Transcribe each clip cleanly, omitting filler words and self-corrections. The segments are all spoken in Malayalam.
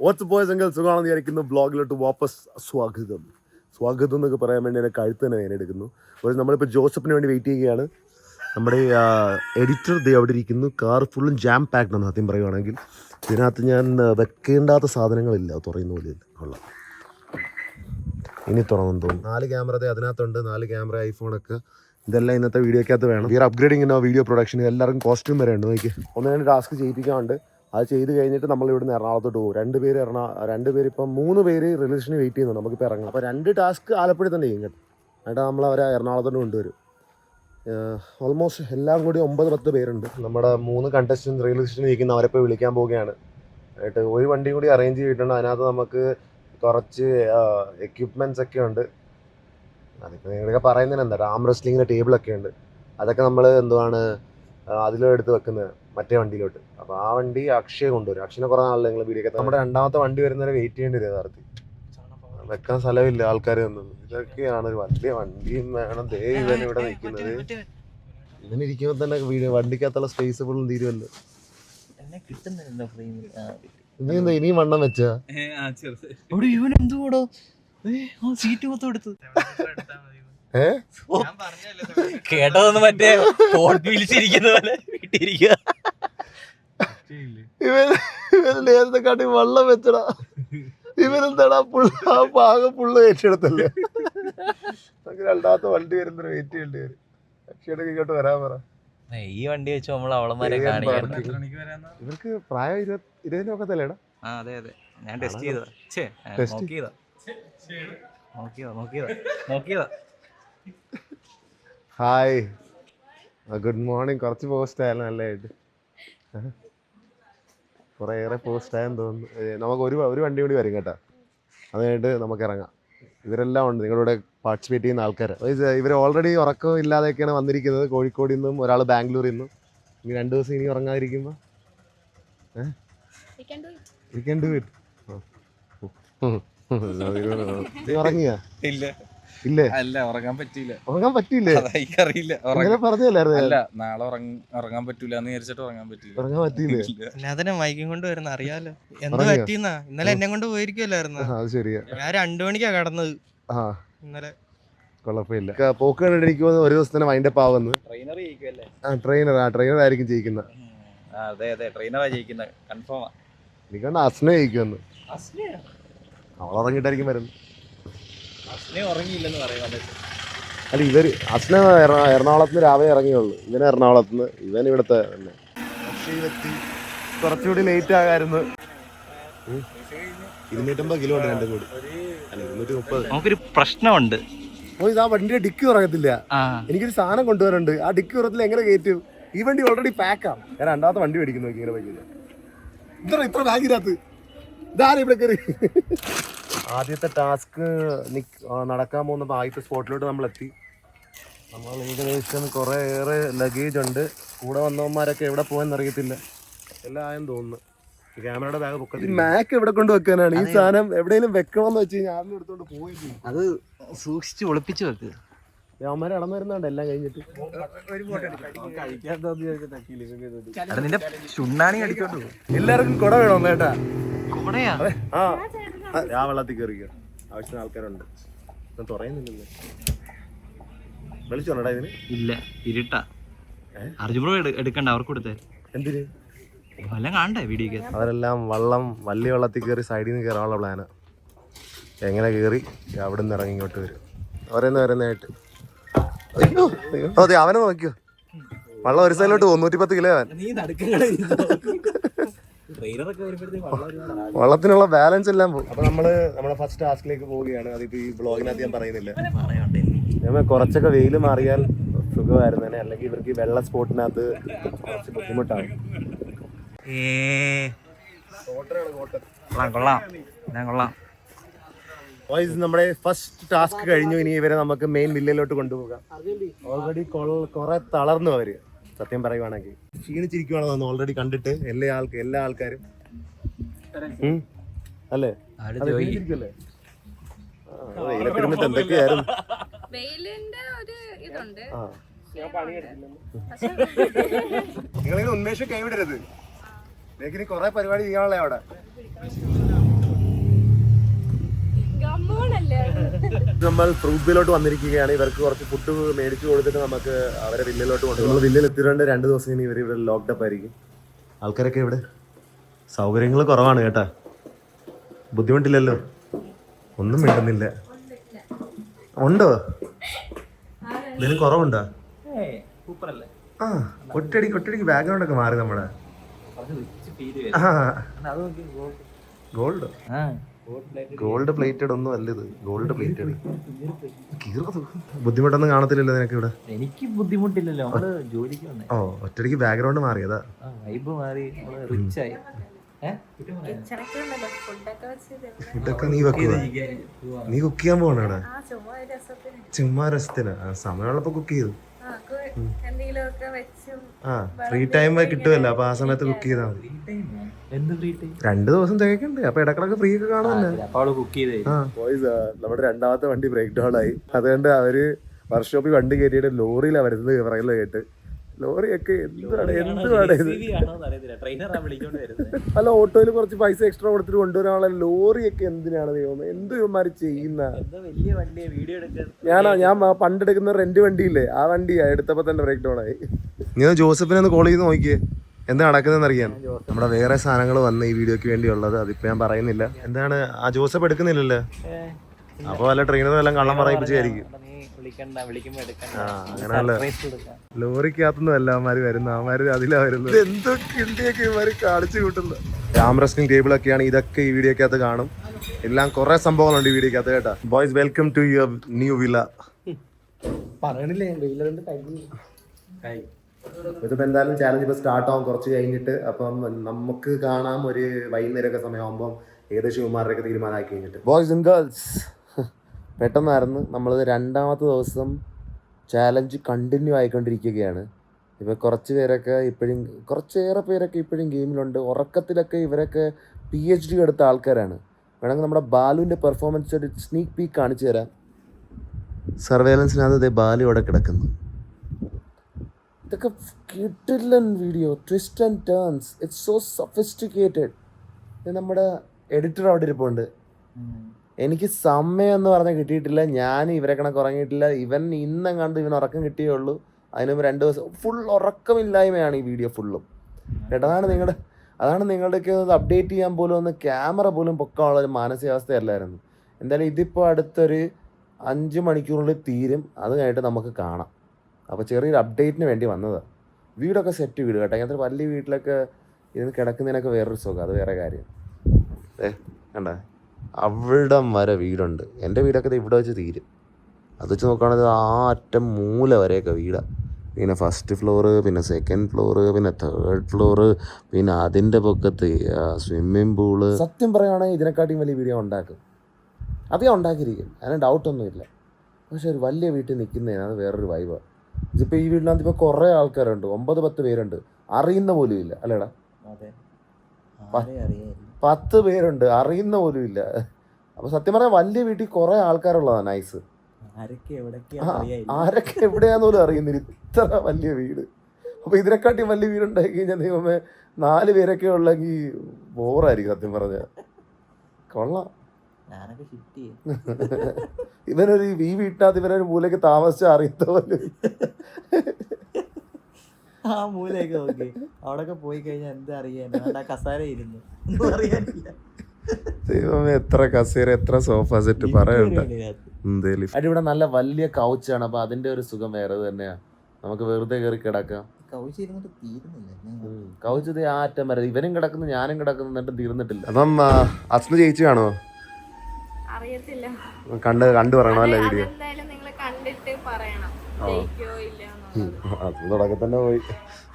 വാട്ട്സ് ബോയ്സ് എങ്കിൽ സുഖമാണെന്ന് വിചാരിക്കുന്നു. ബ്ലോഗിലോട്ട് വാപ്പസ് സ്വാഗതം എന്നൊക്കെ പറയാൻ വേണ്ടി എൻ്റെ കഴുത്ത് തന്നെ ഞാൻ എടുക്കുന്നു. പക്ഷേ നമ്മളിപ്പോൾ ജോസഫിന് വേണ്ടി വെയിറ്റ് ചെയ്യുകയാണ്. നമ്മുടെ എഡിറ്റർ ദേ അവിടെ ഇരിക്കുന്നു. കാർ ഫുള്ളും ജാം പാക്ഡ് ആണ് സത്യം പറയുവാണെങ്കിൽ. ഇതിനകത്ത് ഞാൻ വെക്കേണ്ടാത്ത സാധനങ്ങളില്ല, തുറയുന്ന പോലെ ഇല്ല. കൊള്ളാം, ഇനി തുറന്നു തോന്നുന്നു. 4 ക്യാമറ അതിനകത്തുണ്ട്, 4 ക്യാമറ, ഐഫോണൊക്കെ. ഇതെല്ലാം ഇന്നത്തെ വീഡിയോക്കകത്ത് വേണം. We are upgrading in video production. എല്ലാവർക്കും കോസ്റ്റ്യൂം വരെ ഉണ്ട്. നോക്കി, ഒന്ന് രണ്ട് ടാസ്ക് ചെയ്യിപ്പിക്കാറുണ്ട്. അത് ചെയ്ത് കഴിഞ്ഞിട്ട് നമ്മൾ ഇവിടുന്ന് എറണാകുളത്തോട്ട് പോകും. 2 പേര് ഇപ്പം 3 പേര് റിലേഷന് വെയിറ്റ് ചെയ്യുന്നുണ്ട്. നമുക്കിപ്പോൾ ഇറങ്ങാം. അപ്പോൾ 2 ടാസ്ക് ആലപ്പുഴ തന്നെ ചെയ്യും കേട്ടോ. എന്നിട്ട് നമ്മൾ അവരെ എറണാകുളത്തോട്ട് കൊണ്ടുവരും. ഓൾമോസ്റ്റ് എല്ലാം കൂടി 9-10 പേരുണ്ട്. നമ്മുടെ 3 കണ്ടസ്റ്റൻസ് റിലേഷന് ഇരിക്കുന്ന അവരെപ്പോൾ വിളിക്കാൻ പോവുകയാണ്. എന്നിട്ട് ഒരു വണ്ടി കൂടി അറേഞ്ച് ചെയ്തിട്ടുണ്ട്. അതിനകത്ത് നമുക്ക് കുറച്ച് എക്യുപ്മെൻറ്റ്സ് ഒക്കെ ഉണ്ട്. അതിപ്പോൾ നിങ്ങളൊക്കെ പറയുന്നതിന് എന്താ, ആം റെസ്ലിങ്ങിൻ്റെ ടേബിളൊക്കെ ഉണ്ട്. അതൊക്കെ നമ്മൾ എന്തുവാണ് അതിലെടുത്ത് വെക്കുന്നത് മറ്റേ വണ്ടിയിലോട്ട്. അപ്പോൾ ആ വണ്ടി അക്ഷയ കൊണ്ടുവരും. അക്ഷയനെ കുറേ നാളിൽ നിങ്ങൾ വീഡിയോ. നമ്മുടെ 2ാമത്തെ വണ്ടി വരുന്നവരെ വെയിറ്റ് ചെയ്യേണ്ടി വരും. യഥാർത്ഥത്തിൽ വെക്കാൻ സ്ഥലമില്ല, ആൾക്കാർ വന്നത്. ഇതൊക്കെയാണ് ഒരു വലിയ വണ്ടിയും വേണം. ഇവൻ ഇവിടെ നിൽക്കുന്നത്. ഇങ്ങനെ ഇരിക്കുമ്പോൾ തന്നെ വണ്ടിക്കകത്തുള്ള സ്പേസ് ഫുള്ളും തീരുമല്ലോ. ഇനി എന്താ ഇനിയും വണ്ണം വെച്ചാ കേട്ടതൊന്നും മറ്റേ വിളിച്ചിരിക്കുന്ന പോലെ വീട്ടിരിക്കുക. ഇവനെ കാട്ടി വള്ളം വെച്ചടാ. ഇവനെന്താടാ ഭാഗം ഫുള്ള് ഏറ്റെടുത്തല്ലേ. 2ാമത്തെ വണ്ടി വരുന്ന വെയിറ്റ് ചെയ്യേണ്ടി വരും. അക്ഷയുടെ ഇങ്ങോട്ട് വരാൻ പറ. ഈ വണ്ടി വെച്ച് നമ്മൾ അവളമാരെ കാണിക്കണം. ഇവർക്ക് പ്രായം 20 ഒക്കത്തല്ലേടാ? അതെ അതെ, ഞാൻ ടെസ്റ്റ് ചെയ്തതാ. നോക്കിയതാ. Hi, good morning. കുറച്ച് പോസ്റ്റ് ആയാലും നല്ലതായിട്ട്. കുറേ ഏറെ പോസ്റ്റ് ആയെന്ന് തോന്നുന്നു. നമുക്ക് ഒരു വണ്ടി കൂടി വരും കേട്ടോ. അത് കഴിഞ്ഞിട്ട് നമുക്ക് ഇറങ്ങാം. ഇവരെല്ലാം ഉണ്ട്, നിങ്ങളുടെ പാർട്ടിസിപ്പേറ്റ് ചെയ്യുന്ന ആൾക്കാർ. ഇവർ ഓൾറെഡി ഉറക്കം ഇല്ലാതെയൊക്കെയാണ് വന്നിരിക്കുന്നത്. കോഴിക്കോടിൽ നിന്നും ഒരാൾ ബാംഗ്ലൂരിൽ നിന്നും. ഇനി 2 ദിവസം ഇനി ഉറങ്ങാതിരിക്കുമ്പോൾ നീ ഉറങ്ങിയാ? ഇല്ലേ? അല്ല, ഉറങ്ങാൻ പറ്റിയില്ലേ? അങ്ങനെ പറഞ്ഞല്ലായിരുന്നു. നാളെ ഉറങ്ങാൻ പറ്റൂല എന്ന് വിചാരിച്ചിട്ട് ഉറങ്ങാൻ പറ്റിയില്ലേ? അതിനെ വൈകും കൊണ്ട് വരുന്ന അറിയാലോ. എന്ത് പറ്റിയെന്നാ? ഇന്നലെ എന്നെ കൊണ്ട് പോയിരിക്കുമല്ലായിരുന്നു. അത് ശരിയാ. ഞാൻ 2 മണിക്കാ കടന്നത് ഇന്നലെ. കുഴപ്പമില്ല. പോക്ക് കണ്ടിട്ട് എനിക്ക് തോന്നുന്നു ഒരു ദിവസം തന്നെ വൈൻഡപ്പ് ആവുന്നത്. ട്രെയിനർ ആയിരിക്കും ജയിക്കുന്നത്. എനിക്ക് അസ്ന ജയിക്കുമെന്ന്. അവൾ ഉറങ്ങിയിട്ടായിരിക്കും വരുന്നത്. അല്ല, ഇവര് അസ്ന എറണാകുളത്ത് രാവിലെ ഇറങ്ങിയുള്ളൂ. ഇവന് എറണാകുളത്ത്, ഇവൻ ഇവിടുത്തെ തന്നെ. കുറച്ചുകൂടി ലേറ്റ് ആകായിരുന്നു. 250 കിലോ ഉണ്ട് 2 കൂടി. അല്ല, 230. നമുക്കൊരു പ്രശ്നമുണ്ട്. ആ വണ്ടിയുടെ ഡിക്കി തുറക്കത്തില്ല. എനിക്കൊരു സാധനം കൊണ്ടുവരുന്നുണ്ട്. ആ ഡിക്കി തുറത്തിൽ എങ്ങനെ കയറ്റും? ഈ വണ്ടി ഓൾറെഡി പാക്കാം. ഞാൻ 2ാമത്തെ വണ്ടി മേടിക്കുന്നു. ഇങ്ങനെ പറ്റില്ല. ഇത്ര ബാഗിനകത്ത് ഇതാരും ഇവിടെ കയറി. ആദ്യത്തെ ടാസ്ക് നടക്കാൻ പോകുന്നപ്പോൾ ആദ്യത്തെ സ്പോട്ടിലോട്ട് നമ്മളെത്തി. നമ്മൾ ഏകദേശം കുറേ ഏറെ ലഗേജ് ഉണ്ട്. കൂടെ വന്നവന്മാരൊക്കെ എവിടെ പോകാൻ അറിയത്തില്ല. എല്ലാം ആയെന്ന് തോന്നുന്നു. ക്യാമറയുടെ ബാഗ് പൊക്കത്തിൽ. മാക്ക് എവിടെ കൊണ്ട് വെക്കാനാണ് ഈ സാധനം? എവിടെയെങ്കിലും വെക്കണമെന്ന് വെച്ച് കഴിഞ്ഞാൽ ആദ്യം എടുത്തോണ്ട് പോയി. അത് സൂക്ഷിച്ച് ഒളിപ്പിച്ച് വെക്കുക. അവന്മാരെ ഇടം വരുന്നുണ്ട് എല്ലാം കഴിഞ്ഞിട്ട്. നിന്റെ ചുണ്ണാണി അടിച്ചോണ്ട് എല്ലാവർക്കും കുട വേണം കേട്ടാ. കുടയാ? ആ വെള്ളത്തിൽ കയറിക്കുക. ആവശ്യത്തിന് ആൾക്കാരുണ്ട്. ഞാൻ തുറയുന്നില്ലല്ലോ. വിളിച്ചോണ്ടാ ഇതിന്? ഇല്ല, ഇരുട്ടാ. അർജുൻ എടുക്കണ്ട, അവർക്ക് കൊടുത്തേ. എന്തിന്? വല്ലതും കാണണ്ടേ വീഡിയോ? അവരെല്ലാം വലിയ വെള്ളത്തിൽ കയറി സൈഡിൽ നിന്ന് കയറാനുള്ള പ്ലാനാ. എങ്ങനെ കയറി അവിടെ നിന്ന് ഇറങ്ങി ഇങ്ങോട്ട് വരും. വരുന്നതായിട്ട്. അതെ, അവനെ നോക്കിയോ. വെള്ളം ഒരു സൈഡിലോട്ട് 110 കിലോ അവൻ. വള്ളത്തിനുള്ള ബാലൻസ് എല്ലാം പോകും. അപ്പൊ നമ്മളെ ഫസ്റ്റ് ടാസ്കിലേക്ക് പോവുകയാണ്. അതിപ്പോ ഈ ബ്ലോഗിനകത്ത് ഞാൻ പറയുന്നില്ല. ഞാൻ കുറച്ചൊക്കെ വെയിൽ മാറിയാൽ സുഖമായിരുന്നു തന്നെ. അല്ലെങ്കിൽ ഇവർക്ക് ഈ വെള്ള സ്പോട്ടിനകത്ത് കുറച്ച് ബുദ്ധിമുട്ടാണ്. കൊള്ളാം. നമ്മുടെ ഫസ്റ്റ് ടാസ്ക് കഴിഞ്ഞു. ഇനി ഇവരെ നമുക്ക് മെയിൻ വില്ലയിലോട്ട് കൊണ്ടുപോകാം. ഓൾറെഡി കുറെ തളർന്നു അവര്. സത്യം പറയുവാണെങ്കിൽ ക്ഷീണിച്ചിരിക്കുവാണോ തോന്നുന്നു ഓൾറെഡി കണ്ടിട്ട് എല്ലാ ആൾക്കാരും. അല്ലേ? ക്ഷീണിച്ചിരിക്കല്ലേ? എന്തൊക്കെയായിരുന്നു നിങ്ങളിങ്ങനെ ഉന്മേഷം കൈവിടരുത്. എനിക്ക് കൊറേ പരിപാടി ചെയ്യാനുള്ള അവിടെ. നമ്മൾ ഫ്രൂട്ട് വില്ലോട്ട് വന്നിരിക്കുകയാണ്. ഇവർക്ക് കുറച്ച് ഫുഡ് മേടിച്ചു കൊടുത്തിട്ട് നമുക്ക് അവരെ വില്ലിലോട്ട് കൊണ്ടുപോകും. നമ്മൾ വില്ലിൽ എത്തിയിട്ട് 2 ദിവസം ഇനി ഇവർ ഇവിടെ ലോക്ക്ഡപ്പ് ആയിരിക്കും. ആൾക്കാരൊക്കെ ഇവിടെ സൗകര്യങ്ങൾ കുറവാണ് കേട്ടാ. ബുദ്ധിമുട്ടില്ലല്ലോ, ഒന്നും മിണ്ടുന്നില്ല. ഉണ്ടോ ഇതിന് കുറവുണ്ടോ? ആ ഒറ്റടിക്ക് ബാക്ക്ഗ്രൗണ്ട് ഒക്കെ മാറി നമ്മുടെ. ഗോൾഡ് പ്ലേറ്റഡ് ഒന്നും അല്ല ഇത്, ഗോൾഡ് പ്ലേറ്റഡ്. ബുദ്ധിമുട്ടൊന്നും കാണത്തില്ലല്ലോ നിനക്ക് ഇവിടെ? എനിക്ക് ബുദ്ധിമുട്ടില്ലല്ലോ, നമ്മള് ജോലിക്ക് വന്നേ. ഓ ഒറ്റടിക്ക് ബാക്ക്ഗ്രൗണ്ട് മാറിയതാ. വൈബ് മാറി, നമ്മള് റിച്ച് ആയി. ഫുഡൊക്കെ നീ വെക്കുക? നീ കുക്ക് ചെയ്യാൻ പോകണ? ചുമ്മാ രസത്തിന് സമയമുള്ളപ്പോ കുക്ക് ചെയ്തു. ആ ഫ്രീ ടൈം കിട്ടുമല്ലോ, അപ്പൊ ആ സമയത്ത് കുക്ക് ചെയ്താൽ മതി. 2 ദിവസം തികക്കണ്ടേ, അപ്പൊ ഇടക്കിടക്ക് ഫ്രീ ഒക്കെ കാണുമല്ലോ. നമ്മുടെ 2ാമത്തെ വണ്ടി ബ്രേക്ക് ഡൗൺ ആയി. അതുകൊണ്ട് അവര് വർക്ക്ഷോപ്പിൽ വണ്ടി കയറ്റിയിട്ട് ലോറിയിലാണ് വരുന്നത്. പറയുന്നത് കേട്ട് ലോറിയൊക്കെ എന്താണ് ഇത്? അല്ല ഓട്ടോയിൽ കുറച്ച് പൈസ എക്സ്ട്രാ കൊടുത്തിട്ട് കൊണ്ടുവരാനുള്ള ലോറിയൊക്കെ എന്തിനാണ് ദൈവം, എന്ത് ഇവന്മാര് ചെയ്യുന്ന? ഞാൻ പണ്ടെടുക്കുന്ന റെന്റ് വണ്ടിയില്ലേ, ആ വണ്ടിയാ എടുത്തപ്പോ തന്നെ ബ്രേക്ക് ഡൗൺ ആയി. നീ ജോസഫിനെ ഒന്ന് കോൾ ചെയ്ത് നോക്കിയേ, എന്താ നടക്കുന്നതെന്ന് അറിയാൻ. നമ്മുടെ വേറെ സാധനങ്ങൾ വന്ന് ഈ വീഡിയോക്ക് വേണ്ടിയുള്ളത്, അതിപ്പോ ഞാൻ പറയുന്നില്ല. എന്താണ് ആ ജോസഫ് എടുക്കുന്നില്ലല്ലോ, അപ്പൊ വല്ല ട്രെയിനറും എല്ലാം കള്ളം പറയിപ്പിച്ചായിരിക്കും. അങ്ങനെയല്ല, ലോറിക്കകത്തൊന്നും അല്ല അവന്മാര് വരുന്നത്, അവന്മാര് അതിലാ വരുന്നത്. എന്തൊക്കെ ഇന്ത്യയൊക്കെ ഇവന്മാര് കാണിച്ചു കൂട്ടുന്നത്. റാം റെസ്റ്റിംഗ് ടേബിൾ ഒക്കെയാണ്, ഇതൊക്കെ ഈ വീഡിയോക്കകത്ത് കാണും. എല്ലാം കുറെ സംഭവങ്ങളുണ്ട് ഈ വീഡിയോക്കകത്ത് കേട്ടാ. Boys welcome to your new villa. ഇതിപ്പോ എന്തായാലും ചാലഞ്ച് ഇപ്പൊ സ്റ്റാർട്ട് ആവും കുറച്ച് കഴിഞ്ഞിട്ട്. അപ്പം നമുക്ക് കാണാം ഒരു വൈകുന്നേരമൊക്കെ സമയമാകുമ്പോൾ ഏകദേശം ഇവന്മാരുടെയൊക്കെ തീരുമാനമാക്കി കഴിഞ്ഞിട്ട്. ബോയ്സ് ആൻഡ് ഗേൾസ്, പെട്ടെന്നായിരുന്നു. നമ്മൾ 2ാമത്തെ ദിവസം ചാലഞ്ച് കണ്ടിന്യൂ ആയിക്കൊണ്ടിരിക്കുകയാണ്. ഇപ്പോൾ കുറച്ചേറെ പേരൊക്കെ ഇപ്പോഴും ഗെയിമിലുണ്ട്. ഉറക്കത്തിലൊക്കെ ഇവരൊക്കെ PhD എടുത്ത ആൾക്കാരാണ്. വേണമെങ്കിൽ നമ്മുടെ ബാലുവിൻ്റെ പെർഫോമൻസ് ഒരു സ്നീക്ക് പീക്ക് കാണിച്ചു തരാം. സർവേലൻസിനകത്ത് ബാലു അവിടെ കിടക്കുന്നു. ഇതൊക്കെ കിട്ടില്ല video, twist and turns, it's so sophisticated. നമ്മുടെ എഡിറ്റർ അവിടെ ഇരിപ്പുണ്ട്. എനിക്ക് സമയം എന്ന് പറഞ്ഞാൽ കിട്ടിയിട്ടില്ല. ഞാൻ ഇവരെ കണക്ക് ഉറങ്ങിയിട്ടില്ല. ഇവൻ ഇന്നും കണ്ട് ഇവൻ ഉറക്കം കിട്ടിയേ ഉള്ളൂ. അതിന് മുമ്പ് 2 ദിവസം ഫുൾ ഉറക്കമില്ലായ്മയാണ് ഈ വീഡിയോ ഫുള്ളും. അതാണ് നിങ്ങളുടെയൊക്കെ അപ്ഡേറ്റ് ചെയ്യാൻ പോലും ഒന്ന് ക്യാമറ പോലും പൊക്കാനുള്ള ഒരു മാനസികാവസ്ഥയല്ലായിരുന്നു. എന്തായാലും ഇതിപ്പോൾ അടുത്തൊരു 5 മണിക്കൂറിനുള്ളിൽ തീരും. അത് കഴിഞ്ഞിട്ട് നമുക്ക് കാണാം. അപ്പോൾ ചെറിയൊരു അപ്ഡേറ്റിന് വേണ്ടി വന്നതാണ്. വീടൊക്കെ സെറ്റ് വീട് കേട്ടോ. അങ്ങനത്തെ വലിയ വീട്ടിലൊക്കെ ഇതിന് കിടക്കുന്നതിനൊക്കെ വേറൊരു സുഖം, അത് വേറെ കാര്യം. കണ്ട അവിടം വരെ വീടുണ്ട്. എൻ്റെ വീടൊക്കെ ഇവിടെ വെച്ച് തീരും. അത് വെച്ച് നോക്കുകയാണെങ്കിൽ ആ അറ്റം മൂല വരെയൊക്കെ വീടാണ്. പിന്നെ 1st ഫ്ലോറ്, പിന്നെ 2nd ഫ്ലോറ്, പിന്നെ 3rd ഫ്ലോറ്, പിന്നെ അതിൻ്റെ പൊക്കത്ത് സ്വിമ്മിങ് പൂള്. സത്യം പറയുകയാണെങ്കിൽ ഇതിനെക്കാട്ടിയും വലിയ വീഡിയോ ഉണ്ടാക്കും. അതേ ഉണ്ടാക്കിയിരിക്കും, അതിന് ഡൗട്ടൊന്നുമില്ല. പക്ഷെ ഒരു വലിയ വീട്ടിൽ നിൽക്കുന്നതിന് അത് വേറൊരു വൈബാണ്. ഇതിപ്പോൾ ഈ വീട്ടിനകത്ത് ഇപ്പോൾ കുറേ ആൾക്കാരുണ്ട്, 9-10 പേരുണ്ട്, അറിയുന്ന പോലും ഇല്ല അല്ലേടാ. 10 പേരുണ്ട്, അറിയുന്ന പോലും ഇല്ല. അപ്പൊ സത്യം പറഞ്ഞാൽ വലിയ വീട്ടിൽ കുറെ ആൾക്കാരുള്ളതാണ് നൈസ്. ആരൊക്കെ എവിടെയാന്ന് പോലും അറിയുന്നില്ല, ഇത്ര വലിയ വീട്. അപ്പൊ ഇതിനെക്കാട്ടി വലിയ വീടുണ്ടായി കഴിഞ്ഞാൽ ദൈവമേ 4 പേരൊക്കെ ഉള്ളെങ്കിൽ ബോറായിരിക്കും സത്യം പറഞ്ഞ. കൊള്ളാം. ഇവനൊരു ഈ വീട്ടിനകത്ത് ഇവനൊരു മൂലയ്ക്ക് താമസിച്ച അറിയത്ത പോലും. ആ മൂലയൊക്കെ നോക്കി അവിടൊക്കെ പോയി കഴിഞ്ഞാൽ എന്താ അറിയാൻ, കസാര ഇരുന്നു അറിയാനില്ല. ദൈവമേ എത്ര കസേര, എത്ര സോഫ സെറ്റ് പറയണ്ട. ഇവിടെ നല്ല വലിയ കൗച്ചാണ്. അപ്പൊ അതിന്റെ ഒരു സുഖം വേറെ തന്നെയാ. നമുക്ക് വെറുതെ കയറി കിടക്കാം. കൗച്ച് ആ അറ്റം വരെ ഇവനും കിടക്കുന്നു, ഞാനും കിടക്കുന്നു, എന്നിട്ട് തീർന്നിട്ടില്ല. അപ്പം അസ്ന ജയിച്ചു കാണോ? അറിയത്തില്ല, കണ്ടു പറയണോ അല്ലേ വീഡിയോ? തുടക്കം തന്നെ പോയി.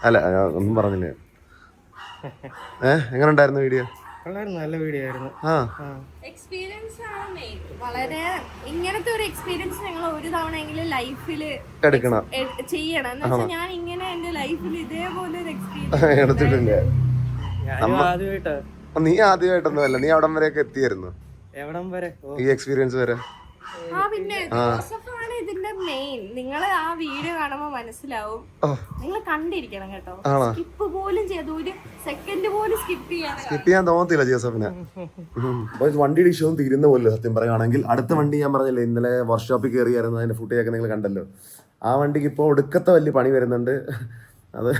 അല്ല ഒന്നും പറഞ്ഞില്ലേ. എങ്ങനെ ഉണ്ടായിരുന്നു വീഡിയോ? നല്ല വീഡിയോ ആയിരുന്നു. എക്സ്പീരിയൻസ് ആണ് മെയിൻ. വളരെ ഇങ്ങനത്തെ ഒരു എക്സ്പീരിയൻസ് ഞങ്ങൾ ഒരു തവണയെങ്കിലും ലൈഫിൽ എടുക്കണം, ചെയ്യണം. എന്ന് വെച്ചാൽ ഞാൻ ഇങ്ങനെ എന്റെ ലൈഫിൽ ഇതേപോലെ ഒരു എക്സ്പീരിയൻസ് എടുത്തിട്ടില്ല. നീ ആദ്യമായിട്ടൊന്നും അല്ല, നീ അവിടം വരെയൊക്കെ എത്തിയായിരുന്നു. എവിടം വരെ? ഈ എക്സ്പീരിയൻസ് വരെ. പിന്നെ ജോസഫാണ് ഇതിന്റെ മെയിൻ. നിങ്ങൾ ആ വീഡിയോ കാണുമ്പോൾ മനസ്സിലാവും. നിങ്ങൾ കണ്ടിരിക്കണം കേട്ടോ. ആണോ? സ്കിപ്പ് പോലും ചെയ്ത് ഒരു സെക്കൻഡ് പോലും സ്കിപ്പ് ചെയ്യാൻ തോന്നത്തില്ല ജോസഫിന്. വണ്ടിയുടെ ഇഷ്യൂ തീരുന്ന പോലും സത്യം പറയുകയാണെങ്കിൽ. അടുത്ത വണ്ടി ഞാൻ പറഞ്ഞില്ലേ ഇന്നലെ വർക്ക്ഷോപ്പിൽ കയറിയായിരുന്നു, അതിന്റെ ഫുട്ടേജൊക്കെ നിങ്ങൾ കണ്ടല്ലോ. ആ വണ്ടിക്ക് ഇപ്പോൾ ഒടുക്കത്തെ വലിയ പണി വരുന്നുണ്ട്. അത്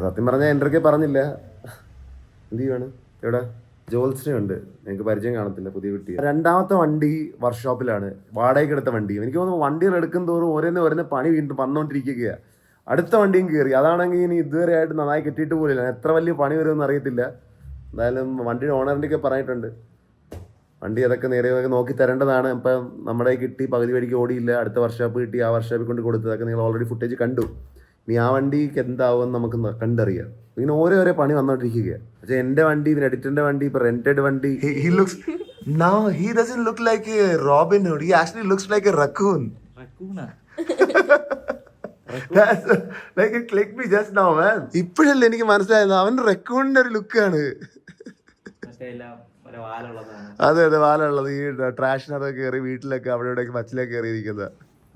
സത്യം പറഞ്ഞാൽ എൻ്റെ ഒക്കെ പറഞ്ഞില്ല. എന്ത് ചെയ്യുവാണ് ഇവിടെ? ജോൽസിനെ ഉണ്ട്, എനിക്ക് പരിചയം കാണത്തില്ല, പുതിയ കുട്ടി. രണ്ടാമത്തെ വണ്ടി വർക്ക്ഷോപ്പിലാണ്, വാടകയ്ക്ക് എടുത്ത വണ്ടി. എനിക്ക് തോന്നുന്നു വണ്ടികൾ എടുക്കും തോറും ഓരോന്ന് പണി വീണ്ടും വന്നുകൊണ്ടിരിക്കുകയാണ്. അടുത്ത വണ്ടിയും കയറി, അതാണെങ്കിൽ ഇനി ഇതുവരെ ആയിട്ട് നന്നായി കിട്ടിയിട്ട് പോലില്ല. എത്ര വലിയ പണി വരുമെന്ന് അറിയത്തില്ല. എന്തായാലും വണ്ടിയുടെ ഓണറിൻ്റെ ഒക്കെ പറഞ്ഞിട്ടുണ്ട് വണ്ടി അതൊക്കെ നേരെ നോക്കി തരേണ്ടതാണ്. ഇപ്പം നമ്മുടെ കിട്ടി, പകുതി വഴിക്ക് ഓടിയില്ല, അടുത്ത വർക്ക്ഷോപ്പ് കിട്ടി, ആ വർക്ക്ഷോപ്പിൽ കൊണ്ട് കൊടുത്തതൊക്കെ നിങ്ങൾ ഓൾറെഡി ഫുട്ടേജ് കണ്ടു. ഇനി ആ വണ്ടിക്ക് എന്താവുമെന്ന് നമുക്ക് കണ്ടറിയാം. ഇങ്ങനെ ഓരോ പണി വന്നോണ്ടിരിക്കുകയാണ്. പക്ഷെ എൻ്റെ വണ്ടി, പിന്നെ എഡിറ്ററിന്റെ വണ്ടി, ഇപ്പൊ റെന്റഡ് വണ്ടി. He looks now he doesn't look like a Robin Hood. He actually looks like a raccoon. Like it clicked me just now, man. ഇപ്പോഴല്ലേ എനിക്ക് മനസ്സിലായത് അവൻ റെക്കൂണിന്റെ ഒരു ലുക്കാണ്. അതെ വാലുള്ളത്. ഈ ട്രാഷിനകത്തൊക്കെ കയറി വീട്ടിലൊക്കെ അവിടെ ഇവിടെയൊക്കെ മച്ചിലൊക്കെ കയറിയിരിക്കുന്നത്.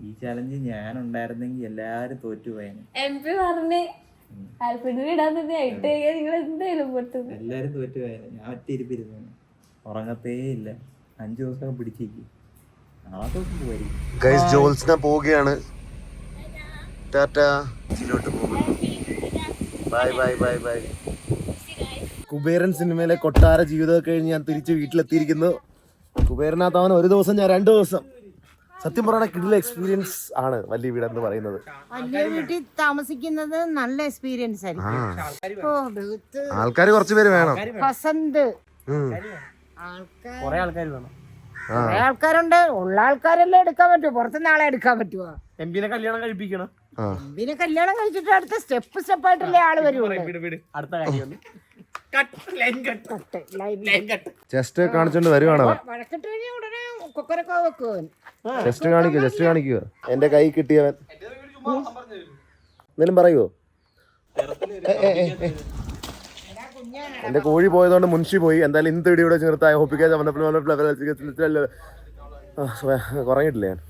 ഈ ചലഞ്ച് ഞാൻ ഉണ്ടായിരുന്നെങ്കിൽ എല്ലാരും തോറ്റുപോയേനെ. എല്ലാരും തോറ്റുപോയേനെ. ഞാൻ ഒറ്റ ഇരിപ്പിരുന്നു, ഉറങ്ങത്തേ ഇല്ല. 5 ദിവസമൊക്കെ പിടിച്ചേക്ക്. നാളെ ദിവസം പോയിരിക്കും. ഗൈസ് ജോൽസിനെ പോവുകയാണ്. ടാറ്റാ. Bye bye bye bye. Kuberan സിനിമയിലെ കൊട്ടാര ജീവിതമൊക്കെ കഴിഞ്ഞ് ഞാൻ തിരിച്ച് വീട്ടിലെത്തിയിരിക്കുന്നു. കുബേരനകത്ത് അവൻ ഒരു ദിവസം, ഞാൻ 2 ദിവസം. സത്യം പറഞ്ഞ കിടില എക്സ്പീരിയൻസ് ആണ് വലിയ വീടെന്ന് പറയുന്നത്. വലിയ വീട്ടിൽ താമസിക്കുന്നത് നല്ല എക്സ്പീരിയൻസ് ആയിരിക്കും. ആൾക്കാർ കുറച്ച് പേര് വേണം. വസന്ത് കൊറേ ആൾക്കാർ വേണം. കുറെ ആൾക്കാരുണ്ട്. ഉള്ള ആൾക്കാരെല്ലാം എടുക്കാൻ പറ്റുമോ? പുറത്തുനിന്ന് ആളെ എടുക്കാൻ പറ്റുമോ? എംപിനെ കല്യാണം കഴിപ്പിക്കണം. എംപിനെ കല്യാണം കഴിച്ചിട്ട് അടുത്ത സ്റ്റെപ്പായിട്ടല്ലേ ആള് വരുള്ളൂ. അടുത്ത കാര്യം ചെസ്റ്റ് കാണിച്ചോണ്ട് വരുവാണോ? വഴക്കിട്ട് കഴിഞ്ഞാൽ ഉടനെ കൊക്കരക്കോ വെക്കുവൻ. ചെസ്റ്റ് കാണിക്കുക. എന്റെ കൈ കിട്ടിയവൻ എന്തെങ്കിലും പറയുവോ? എന്റെ കോഴി പോയതുകൊണ്ട് മുൻഷി പോയി. എന്തായാലും ഇന്ന് ഇവിടെ നിർത്താൻ ഹോപ്പിക്കാൻ കുറഞ്ഞിട്ടില്ല ഞാൻ.